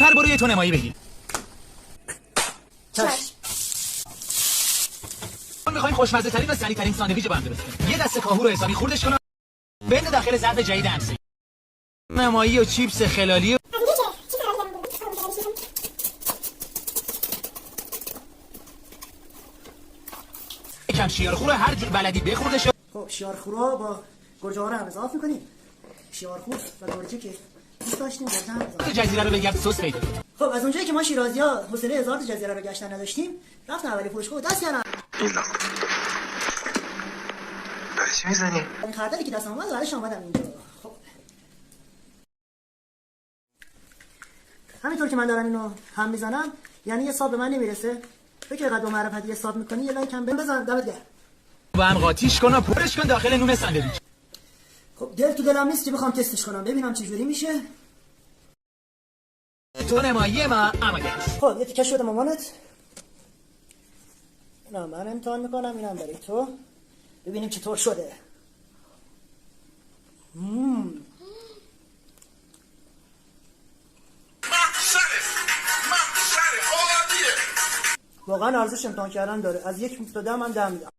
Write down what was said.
زودتر برو یه تو نمایی بگیر. چشم. میخوایم خوشمزه ترین و سریع ترین ساندویچ با هم درست کنیم. یه دسته کاهو رو حسابی خوردش کن. بند داخل ظرف جدید همسایه. نمایی و چیپس خلالی و یکم شیارخور رو هر جور بلدی بخوردش. خب شیارخور رو با گرجه ها رو هم اضافه می‌کنیم. شیارخور و گرجه که دوست داشتیم گفتم جزیره رو بگرد سس پیدا. خب از اونجایی که ما شیرازی‌ها حوصله هزار تا جزیره رو گشتن نداشتیم رفتم اولی فروشگاه دست کردم. ایلا برای چی میزنی؟ این خردلی که دستم اومد برایش اومدم اینجا. خب همینطور که من دارم اینو هم میزنم یعنی یه صاب به من نمیرسه. تو که قد و معرفتی حساب میکنی یه لایک هم بزن دمت گرم. با هم قاطیش کن و پرش کن داخل نون ساندویچ. خب دل تو دلم نیست که بخوام تستش کنم ببینم چه جوری میشه. تو نمایی ما آماده است. خب یه تیکه شده مامانت. اینا من امتحان میکنم اینم برای تو ببینیم چطور شده. واقعا ارزش امتحان کردن داره. از 1 تا 10 من 10 میدم.